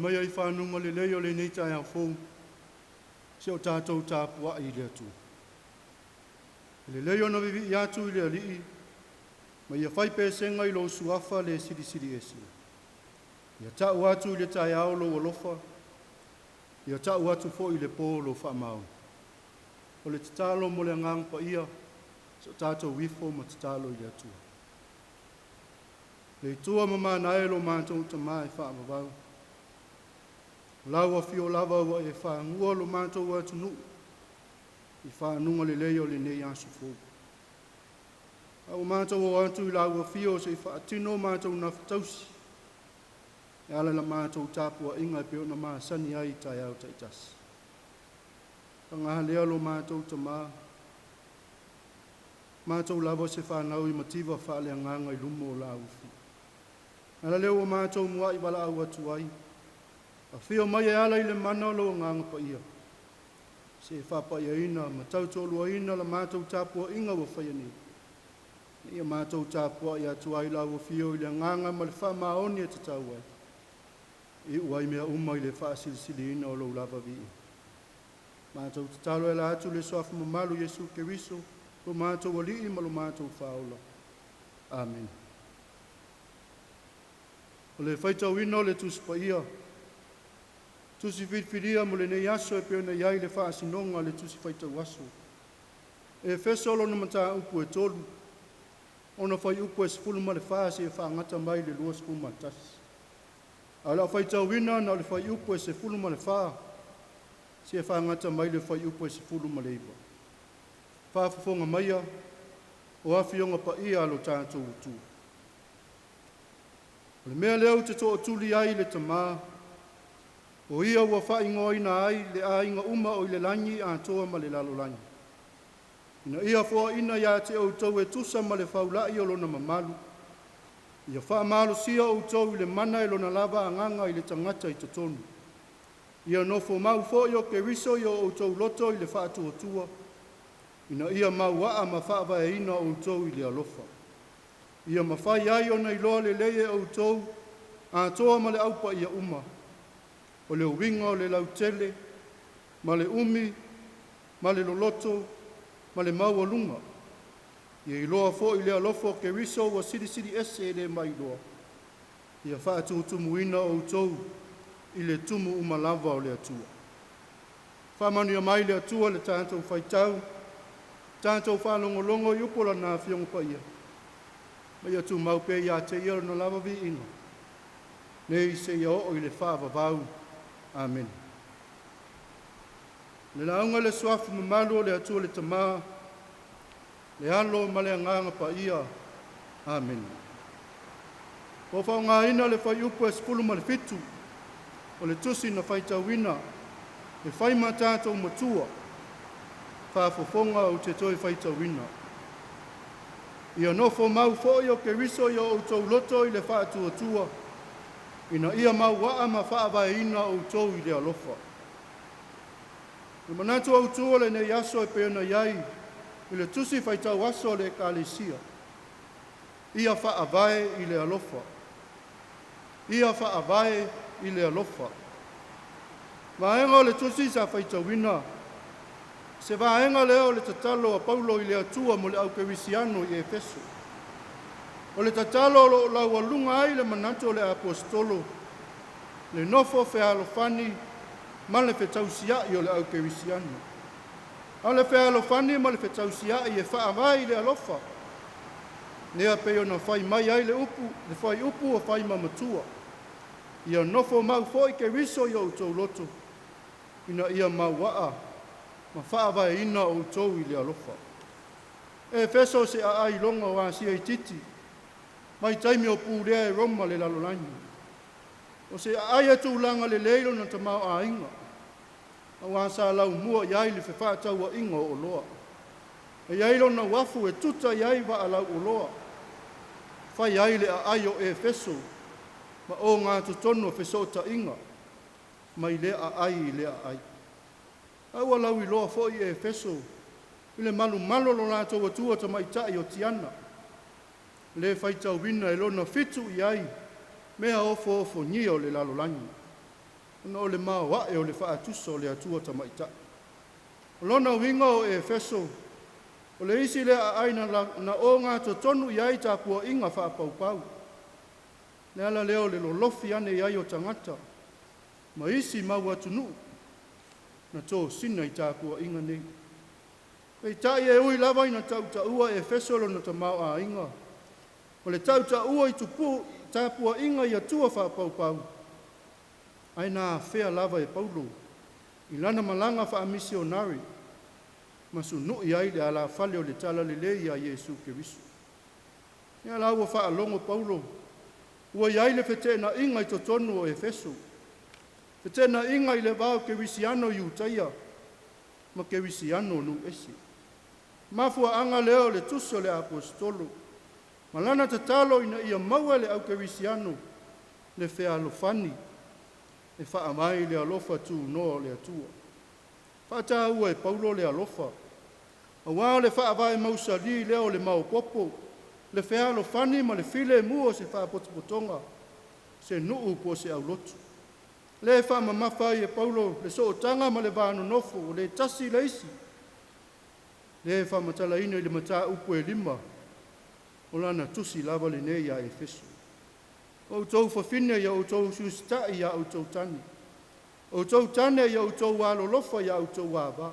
Mai ai whanunga le leo le nei Taeao fōu, se o tātou tāpua i le atu. Le leo na vivi i atu i le alii, ma ia whai pēsenga i lo suafa le siri esi. Ia tau atu i le Taeao lo alofa, ia tau atu fo i le pō lo whamau. O le tatalo mo le ngang pa ia, se o tātou wifo ma tatalo i le atu. Le tua mama nae lo mātou tamai whaamavau. Laua fio lava ua e whaangua lo mātou atu nuu. I whaanunga le leo le nei asu fōu. Au mātou o atu i laua fio se i whaatino mātou na whatausi. E ala la mātou tāpua inga peo na māsani ai Taeao taitasi. Pangaha lea lo mātou tamā. Mātou lava se whanau i mativa whaale anganga i lumo o la ufi. Ala leo o mātou mua i wala au atu ai. A whio mai e ala i le mana lo nganga pa ia. Se whapa ia ina, ma tautolua ina la mātou tāpua inga wa whaia ni. Ia mātou tāpua i atu ai la wa whio i le nganga ma le wha maoni e te tau ai. I uai mea uma i le wha silisili ina o lau lava vi. Mātou te talo e la atu le soafu mamalu Yesu Keriso, lo mātou wali ma lo mātou whaola. Amen. O le whaitau ina o le tuspa ia, tusi whitwhiria mo le nei aso e peona iai le whaasinonga le tusi whaitau aso. E whesolo na mata upu e tolu. Ona whai upu e sifulu ma le whaase e whaangata mai le lua sifu matasi. A la whaitau wina na le whai upu e sifulu ma le whaa. Se e whaangata mai le whai upu e sifulu ma le iwa. Whaafafonga maia o awhionga pa ia alo tātou utu. Le mea leo te toa tuli ai le tamaa. O ia ua whaingoa ina ai le a inga uma o i le langi a toa ma le lalo langi. Ina ia fua ina ia te o tau e tusa ma le whaulai o lona mamalu. Ia wha malu sia o tau i le mana e lona lava anganga i le tangata i tatonu. Ia nofo mau fo i o ke riso i o tau loto i le wha atua tua. Ina ia mau waa ma whaava e ina o tau i le alofa. Ia ma whai ai ona i loa le leie o tau a toa ma le aupa ia uma. O le uwinga o le lautele, ma le umi, ma le loloto, ma le maualunga. Ia i loa fo i le alofo ke riso wa siri ese e le mai loa. Ia whaatu tumuina o tau i le tumu umalava o le atua. Whamanu ia mai le atua le tātou whaitau, tātou whalongolongo i upola nā whiongo pa ia. Mai atu maupe ia te ia no lava vi inga. Nei se ia o i le whaava vau. Amen. Le launga le suafu mamalu le atua le tamaa, le alo ma le anganga pa ia. Amen. O whaunga ina le whai upu e sepulu ma le fitu, o le tusi na whaitauina, le whai mātātou matua, whaafofonga o te toi whaitauina. Ia nofo mau fo i o ke riso i o tau loto i le whaatuatua, ina ia mau waa ma whaavai ina o tau i le alofa. Le manatu au tua le nei aso e peona iai, i le tusi whaitau aso le kālesia. Ia whaavai i le alofa. Ia whaavai i le alofa. Vaenga o le tusi sa whaitauina. Se vaenga leo le tatalo a Paulo i le atua mo le au kerisiano i Efeso. O le tatalo lo lau alunga ai le manatu le apostolo, le nofo fealofani ma le fetausiai o le au kerisiano. A le fealofani ma le fetausiai e whaavai le alofa. Nea peo na whai mai ai le upu, le whai upu o whai mamatua. Ia nofo mau foi ke riso i o tau loto. Ina ia mau waa, ma whaavai ina o tau i le alofa. Efeso se a ai longa o asia i titi. Mai taimi o PULEIA e Roma le lalolani. O se aia tūlanga le leilo na tamau a inga. A wasa lau mua iai le whewha taua inga o loa. E iailo na wafu e tuta iai wa alau o loa. Whai ai le a ai o Efeso. Ma o ngā tutono whesota inga. Mai le a ai le a ai. Aua lau I loa fo I Efeso. I le malu malo lo lātou atua ta mai tai o tiana. Le whai tau wina e lona fitu iai. Mea ofo nia o le lalolangi. Ona o le mawa e o le whaatusa o le atua ta mai tai. O lona winga o Efeso. O le isi le a aina na o ngā totonu iai tāpua inga whaapaupau. Le ala leo le lolofi ane iai o tangata. Ma isi mau atunu. Na tō sina I tāpua inga nei. Pei tai e ui lava ina tau ta ua Efeso lo na tamau a inga. O le tau ta ua I tupu tāpua inga I atua whaapaupau. Ai nā whea lava e Paulo. I lana malanga Missionary. Masu nui ai le ala fale o le tala le lei a Yesu Kerisu. Ia la ua wha alongo Paulo. Ua iai le whetena inga I totonu o Efeso. Whetena inga I le vau Kerisiano I utaia. Ma Kerisiano nu esi. Mafua anga leo le tuso le apostolo. Malana tatalo ina ia maua le au Kerisiano. Le whea alofani. E wha amai le alofa tu no le atua. Whata ua e Paulo le alofa. A wā le wha vai mausali leo le maupopo. Le whea alofani ma le file mua se wha potopotonga. Se nuu po se au lotu. Le wha mamawhai e Paulo le sootanga ma le vāno nofo le tasi leisi. Le wha matala ina I le mata upo e lima. O lana tusi lava le nei a Efeso. O tau whawhine ia o tau sustai ia o tau tani. O tau tane ia o tau walolofa ia o tau wāwā.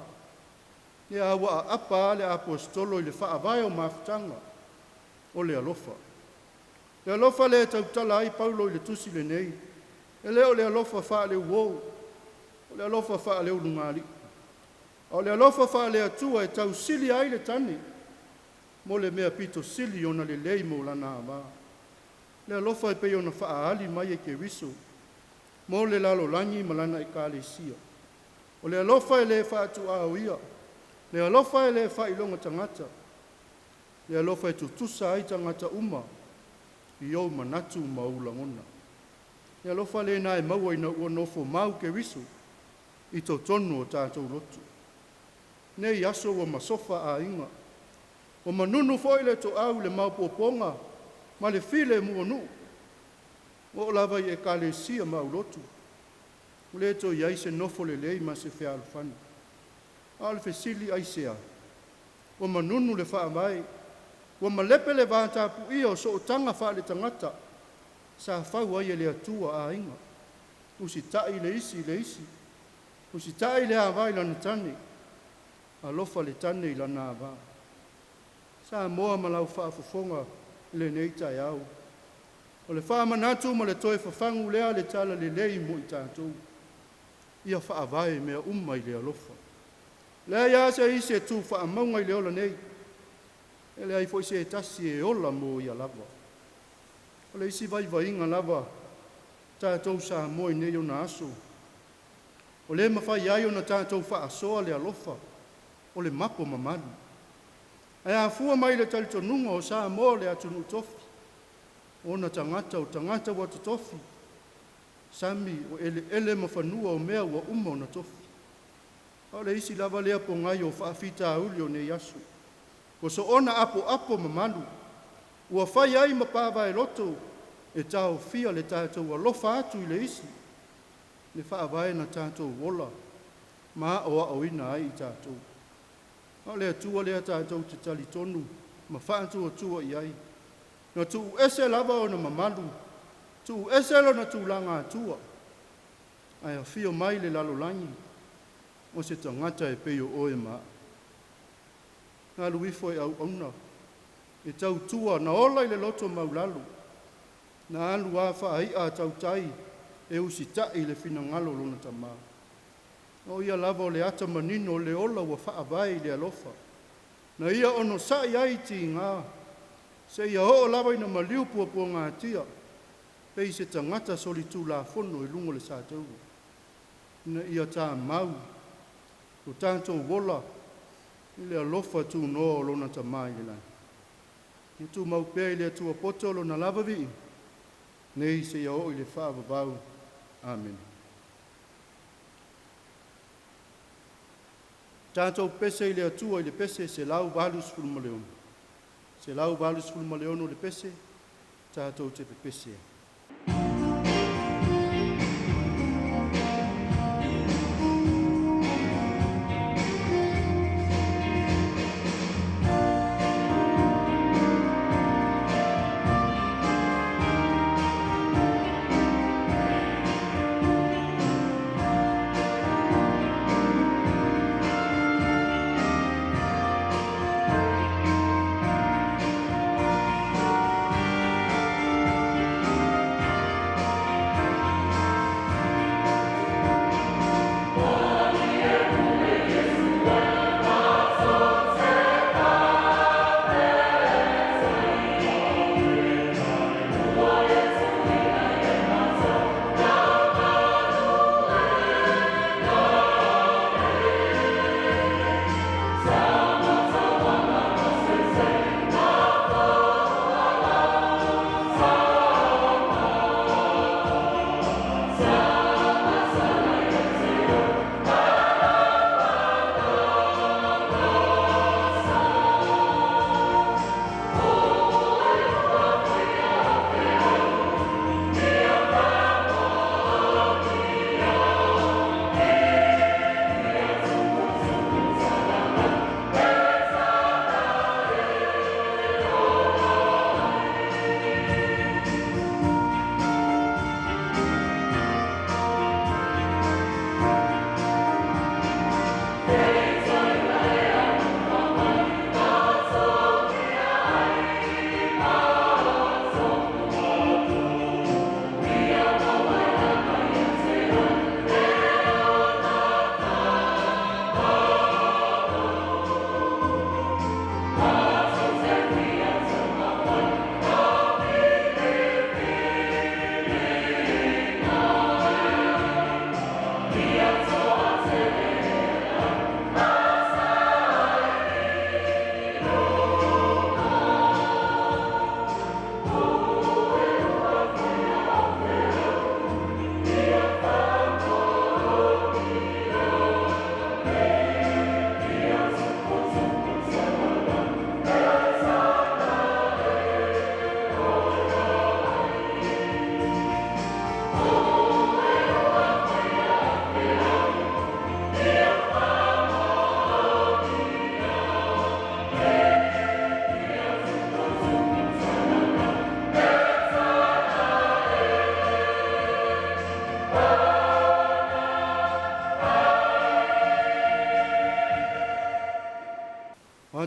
Ia awa a apa le apostolo I le whaavai o mafutanga. O le alofa. Le alofa le tau tala ai Paulo I le tusi le nei. E leo le alofa wha le uou. O le alofa wha le ulungari. O le alofa wha le atua e tau sili ai le tani. Mo le mea pito sili ona le lei mo lana awā. Le alofa e pe ona wha ali mai e ke riso. Mo le lalo langi malana I ka le sia. O le alofa e le wha atu au ia. Le alofa e le wha ilonga tangata. Le alofa e tutusa ai tangata uma. I au manatu maulangona. Le alofa le na e maua ina ua nofo mau ke riso. I tau tonu o tātou lotu. Nei aso wa masofa a inga. O manunu foi le to au le mau poponga. Ma le file mua nu. O lava I e ka le sia mau lotu. O le to iai se nofo le lei ma se whea alfani. A le fesili ai sea. O manunu le wha mai. O malepe le vātapu ia o so o tanga wha le tangata. Sa whau ai le atua a inga. Usi tai le isi le isi. Usi tai le awai lana tane. A lofa le tane I lana awā. Sa moa malau wha fofonga le nei Taeao. O le wha manatu ma le toe whafangu lea le tala le lei mo I tātou. Ia wha awai mea umai le alofa. Lea ia se I se tu wha amaunga I le ola nei. E lea I fo I se tasi e ola mo ia lava. O le isi vai inga lava. Tātou sa moi nei o na aso. O le mawhai ai o na tātou wha asoa le alofa. O le mapo mamadu. E a fua mai le talitonunga o sa mo le atunu Tofi. O na tangata o tangata watu Tofi. Sami o ele mawhanua o mea wa uma o na Tofi. O le isi lava lea po ngai o whaafita auli o ne yasu. Ko so ona apo mamalu. Ua whai ai mapāwa e loto. E tau fia le tātou a lofa atu I le isi. Le whaawai na tātou wola. Ma o a oina ai I tātou. O le atua lea tātou te tali tonu. Ma whaatu atua I ai. Na tu ese lava o na mamalu. Tu ese lo na tu langa atua. Ai a fio mai le lalolangi. O se tangata e peo oe maa. Ngā luifo e au auna. E tau tua na ola I le loto maulalu. Na alu a whaai a tau tai. E usi tai le fina ngalo lona tamā. O ia lava o le ata manino le ola wa whaavai le alofa. Na ia ono sai ai ti ngā. Se ia ho lava ina maliu pua ngā tia. pei se tangata soli tū la fono I lungo le sātou. Ina ia tā mau, o tātou wola, I le alofa tū no lona ta mai le lai. I tū mau pēi le tū apoto lona lava vi, nei se ia o I le whaavavau. Amen. Tātou pese I le atua I le pese se lau valus fulmaleonu. Se lau valus fulmaleonu le pese, tātou te pese.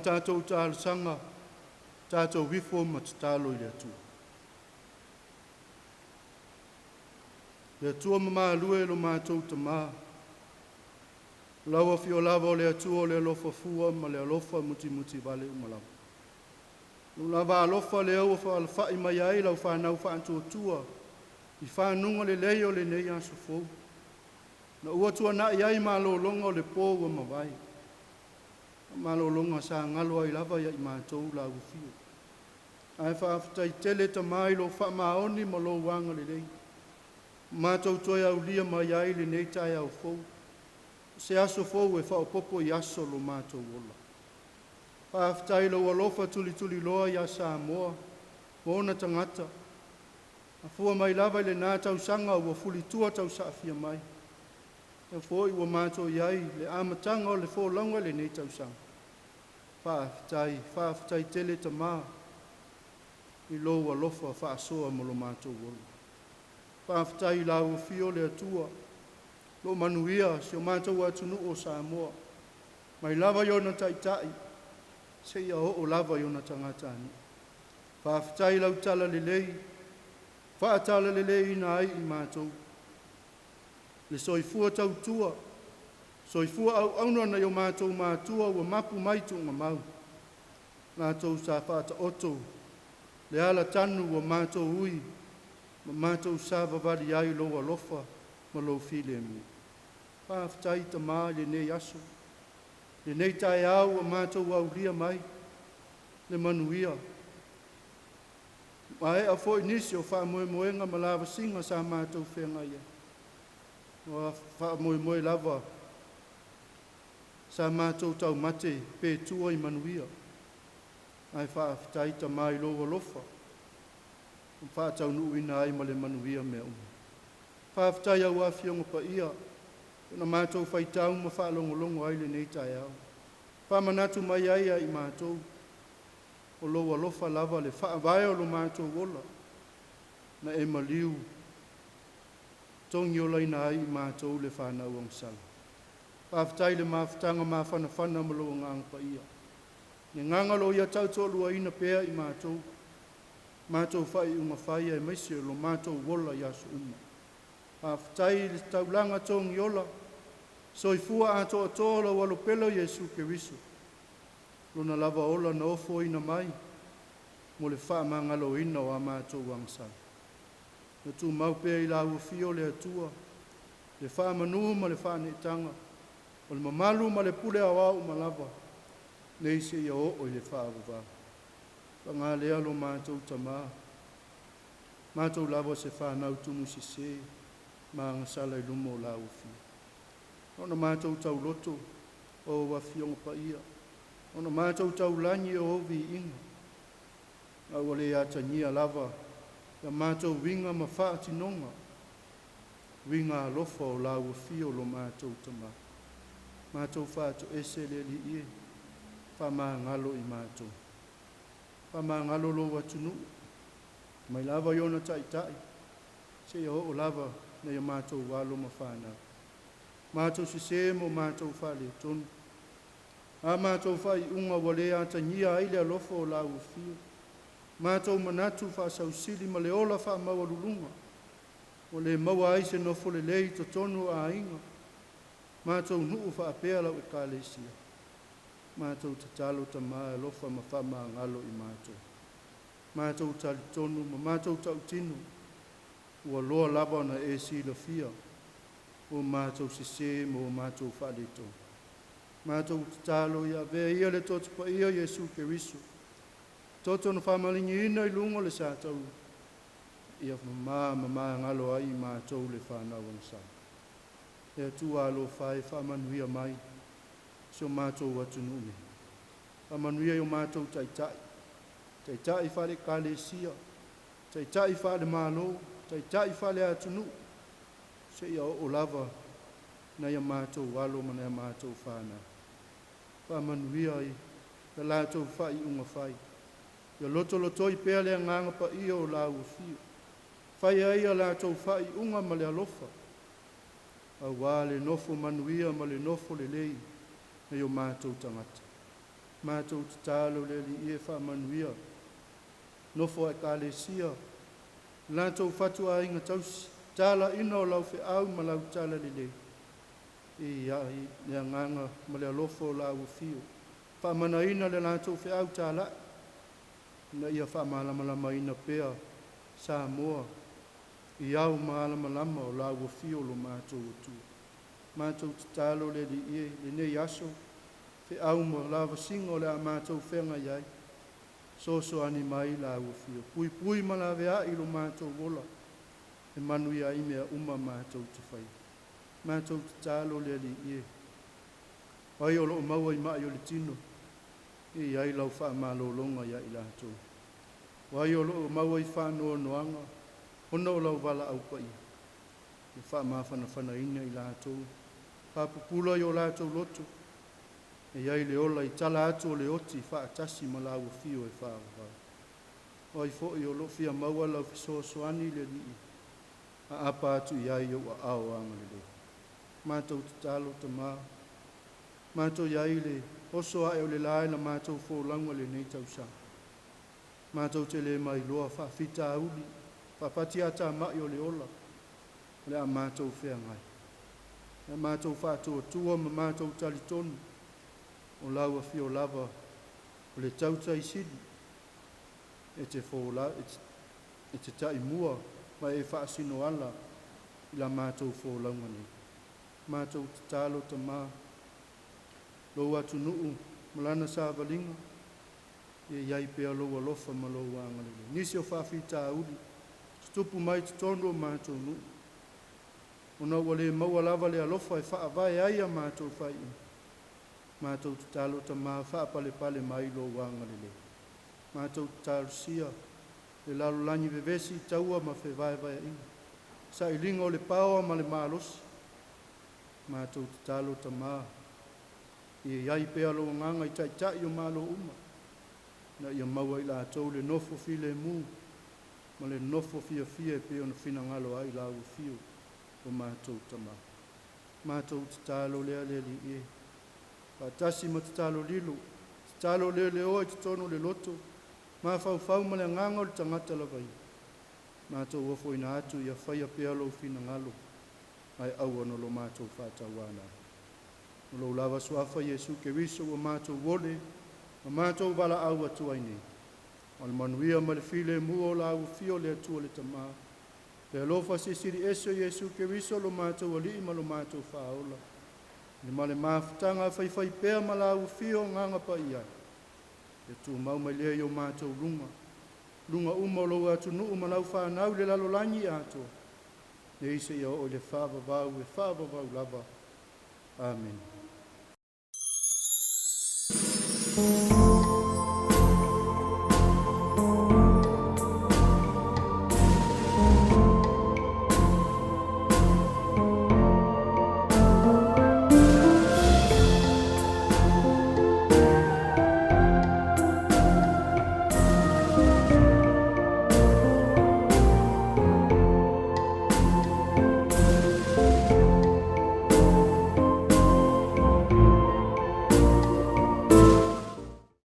Tātou tālu sanga, tātou wifo ma tālo I le atua. Le atua ma lue lo mātou ta mā. Lawa fio lava o le atua o le alofa fua ma le alofa muti vale umalawa. Lava alofa le au fa alfai mai ai lau whanau whantua tua. I whanunga le leo le nei aso fau. Na ua tua na iai ma lo longa o le pō ua mawai. Malolonga sa ngalo ai lava ia I mātou la ufio. Ai whaafitai tele ta mai lo wha maoni ma lo wanga le lei. Mātou toi au lia mai ai le nei Taeao fau. Se aso fau e whaopopo I aso lo mātou ola. Whaafitai lo alofa tuli loa ia Samoa. Mona tangata. A fua mai lava le nā tau sanga ua fuli tua tau saafia mai. E foi ua mātou iai le amatanga o le fōlanga le nei tau sanga. Whaafitai tele ta mā. I lo alofa whaasoa mo lo mātou ola. Whaafitai la ufio le atua. Lo manuia si o mātou atunu o Samoa. Mai lava iona taitai. Se ia o lava iona tangatani. Whaafitai lau tala le lei. Whaatala le lei ina ai I mātou. Le soifua tau tua. Soifua au auna na yo mātou mātua ua mapu maitu ngā mau. Mātou sa whaata oto. Le ala tanu ua mātou ui. Mātou sa vavali ai lo alofa ma lo file mu. Whaafitai ta mā le nei aso. Le nei Taeao a mātou au lia mai. Le manuia. Mai a fo inisi o wha moenga ma lava singa sa mātou whenga ia. O wha moe lava sa mātou tau mate pe tua I manuia. Ai whaafitai ta mai lo alofa. Wha tau nuu ina ai ma le manuia mea Whaafitai au a fionga pa ia. Na mātou whaitau ma whaalongolongo ai le nei Taeao. Whamanatu mai ai I mātou. O lo alofa lava le whaavai o lo mātou wola. Na e maliu. Tongi o laina ai I mātou le whanau ang sala. Whaafitai le mawhitanga mawhanawhana ma lo ngang pa ia. Ni ngangalo ia tau tolua ina pea I mātou. Mātou whai unga whai e maisi o lo mātou wola I aso uma. Whaafitai le taulanga tongi ola. Soifua ato atola walo pelo Yesu Keriso. Lona lava ola na ofo ina mai. Mo le wha mangalo ina o a mātou wangsala. Na tu mau pea I la uafio le atua. Le wha manu ma le wha netanga. O le mamalu ma le pule awau ma lava. Nei se ia o I le wha avuwa. Ngā lea lo mātou tamā. Mātou lava se whanau tumu se se. Mā ngasala I lumo la uafio. Ona mātou tau loto o wafionga pa ia. Ona mātou tau lanyi o ovi inga. Au wale atania lava. Ya mātou winga ma whaatinonga. Winga alofa o la uafio lo mātou tamā. Mātou whaato ese le li ie. Whamā ngalo I mātou. Whamā ngalo lo watunu. Mai lava iona tai tai. Se ia o lava na ia mātou walo ma whanau. Mātou se mo mātou whale tonu. A mātou whai unga wale atania aile alofa o la uafio. Mātou manatu whaasau sili ma le ola wha maua lulunga. O le maua aise no fole lei to tonu a inga. Mātou nuu wha apea lau e kālesia. Mātou tatalo ta maa alofa ma wha maa ngalo I mātou. Mātou tali tonu ma mātou tau tinu. Ua loa lava na e si la fia. O mātou se mo mātou whale tonu. Mātou tatalo ia vea ia le totu pa ia Yesu Keriso. Toto na whamalingi ina I lungo le sātau. Ia mama ngalo ai mātou le whanau ansau. Ea tu alo whae whamanuia mai. So mātou watunune. Whamanuia I mātou taitai. Taitai whale kālesia. Taitai whale mālo. Taitai whale atunu. Se ia o lava. Na ia mātou walo ma na ia mātou whana. Whamanuia I. Ka lātou whai unga whai. Ia loto I pea lea nganga pa ia o la uafio. Whai ai a lātou whai unga ma le alofa. A wā le nofo manuia ma le nofo le lei. Na yo mātou tangata. Mātou tatalo le li ie whamanuia. Nofo e kālesia. Lātou whatua inga tausi. Tala ina o lau au ma lau tala le lei. I ai lea nganga ma le alofo o la uafio. Whamana ina le lātou au tala. Na ia whamalamalama ina pea Samoa. I au malamalama o la uafio lo mātou o tu. Mātou tatalo le li ie, le nei aso. Au ma lava singa o le a mātou whenga iai. So ani mai la uafio. Pui ma la vea I lo mātou wola. E manu ia I mea uma mātou te whai. Mātou tatalo le li ie. Ai o lo maua I mai o le tino. I ai lau wha malolonga ia I lātou. Wai o loo maua I whanoa noanga, hono o lau wala au pai. I wha mawhana ina I lātou. Pāpupula I o lātou loto. E ai le ola I tala atu o le oti wha atasi ma lau fio e wha wau. Wai fo I o lo fia maua lau fisoa soani le li. A apa atu I ai o a ao anga le le. Mātou tatalo ta maa. Mātou I ai le oso ae o le lae na mātou fōlanga le nei tausa. Mātou te le mai loa whawhita uli, whapati ata mai o le ola, le a mātou whea ngai. Le mātou whātua tua ma mātou talitonu, o laua fio lava, o le tauta I sidi, e te fōla, e te tai mua, mai e whaasino ala i la mātou fōlaunga nei. Mātou te tālo ta mā, lo atu nuu, malana sāwalinga, e iai pēa lo alofa ma lo angalele. Nisi o whawhi tā uri, stupu mai te tondo mātou nuu. Ona wale maua lava le alofa e whaawai aia mātou whai. Mātou te tālo ta mā whaapale pale mai lo angalele. Mātou te tālo sia, le lalo lanyi vevesi taua ma whewai vai inga. Sa ilinga o le paoa ma le mālosi. Mātou te tālo ta mā. I iai pēa lo nganga i tai o mālo uma. Na ia maua i la tau le nofo fi le mū. Ma le nofo fia fia e pēo na whina ngalo ai la u fio. O mātou ta mā. Mātou te tālo lea le li e. Pātasi ma te tālo lilo. Te tālo lea le oa i te tono le loto. Mā whau ma le nganga o le tangata la vai. Mātou wafo ina atu ia whaia pēa lo whina ngalo. Ai au ano lo mātou whātawana. Lo lava suafa Yesu ke riso wa mātou wole, ma mātou wala au atu ai nei. O le manuia ma le file mua o la au fio le atua le tamā. Le alofa sisiri eso Yesu ke riso lo mātou ali ma lo mātou whaola. Le male māwhitanga whai pēa ma la au fio nganga pa iai. Le tu mau mai lea i o mātou lunga. Lunga uma lo atu nuu ma lau whanau le lalo langi ato. Ne ise ia o le whaavavau e whaavavau lava. Amen.